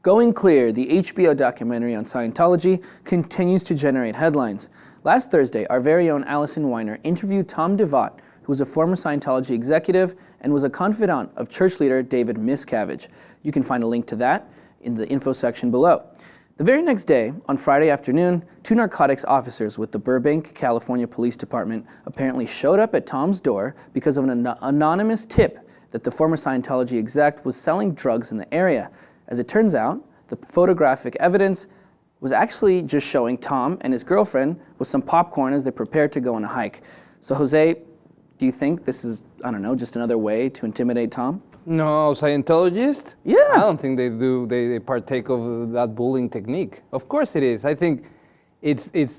Going Clear, the HBO documentary on Scientology, continues to generate headlines. Last Thursday, our very own Allison Weiner interviewed Tom DeVocht, who was a former Scientology executive and was a confidant of church leader David Miscavige. You can find a link to that in the info section below. The very next day, on Friday afternoon, 2 narcotics officers with the Burbank, California Police Department apparently showed up at Tom's door because of an anonymous tip that the former Scientology exec was selling drugs in the area. As it turns out, the photographic evidence was actually just showing Tom and his girlfriend with some popcorn as they prepared to go on a hike. So Jose, do you think this is, I don't know, just another way to intimidate Tom? No, Scientologists? Yeah. I don't think they do. They partake of that bullying technique. Of course it is. I think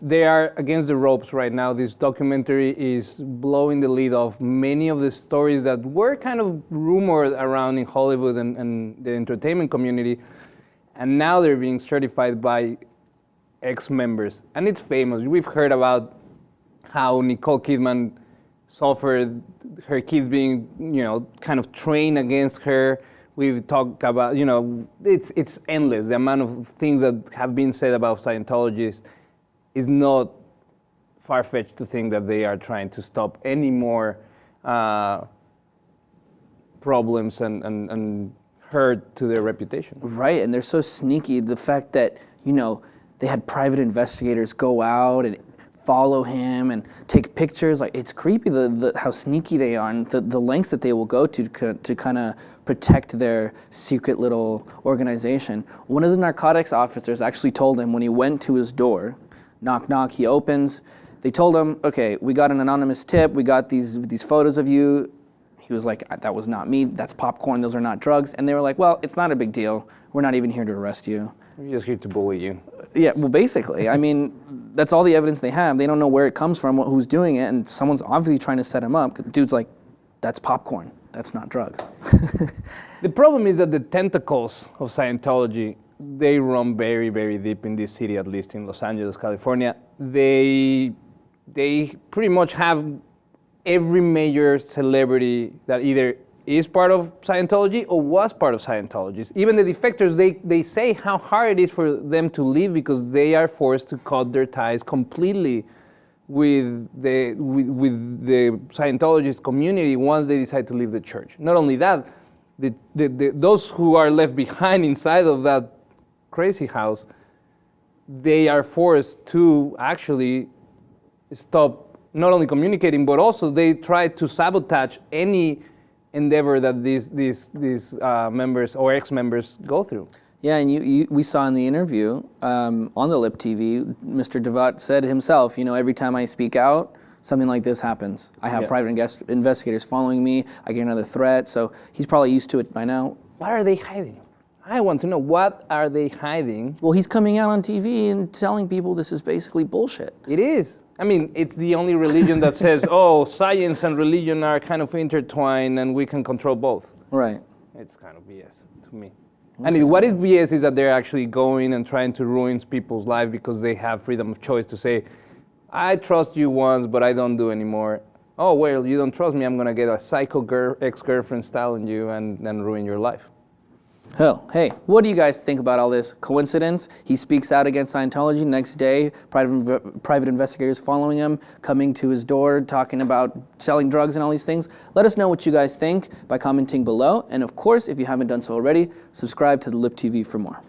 they are against the ropes right now. This documentary is blowing the lid off many of the stories that were kind of rumored around in Hollywood and the entertainment community. And now they're being certified by ex-members. And it's famous. We've heard about how Nicole Kidman suffered her kids being, kind of trained against her. We've talked about, it's endless. The amount of things that have been said about Scientologists is not far-fetched to think that they are trying to stop any more problems and hurt to their reputation. Right, and they're so sneaky. The fact that, they had private investigators go out and follow him and take pictures, it's creepy how sneaky they are and the lengths that they will go to kind of protect their secret little organization. One of the narcotics officers actually told him when he went to his door, knock, knock, he opens. They told him, okay, we got an anonymous tip. We got these photos of you. He was like, that was not me. That's popcorn. Those are not drugs. And they were like, well, it's not a big deal. We're not even here to arrest you. We're just here to bully you. Yeah, well, basically. I mean, that's all the evidence they have. They don't know where it comes from, who's doing it, and someone's obviously trying to set him up. Dude's like, that's popcorn. That's not drugs. The problem is that the tentacles of Scientology, they run very, very deep in this city, at least in Los Angeles, California. They pretty much have every major celebrity that either is part of Scientology or was part of Scientology. Even the defectors, they say how hard it is for them to leave because they are forced to cut their ties completely with the Scientologist community once they decide to leave the church. Not only that, those who are left behind inside of that crazy house, they are forced to actually stop not only communicating, but also they try to sabotage any endeavor that these members or ex-members go through. Yeah, and we saw in the interview on TheLipTV, Mr. DeVocht said himself, every time I speak out, something like this happens. I have private investigators following me. I get another threat, so he's probably used to it by now. What are they hiding? I want to know, what are they hiding? Well, he's coming out on TV and telling people this is basically bullshit. It is. I mean, it's the only religion that says, oh, science and religion are kind of intertwined and we can control both. Right. It's kind of BS to me. Okay. And what is BS is that they're actually going and trying to ruin people's lives because they have freedom of choice to say, I trust you once, but I don't do anymore. Oh, well, you don't trust me, I'm going to get a psycho ex-girlfriend styling you and ruin your life. Hell, hey, what do you guys think about all this? Coincidence? He speaks out against Scientology. Next day, private investigators following him, coming to his door, talking about selling drugs and all these things. Let us know what you guys think by commenting below. And of course, if you haven't done so already, subscribe to TheLipTV for more.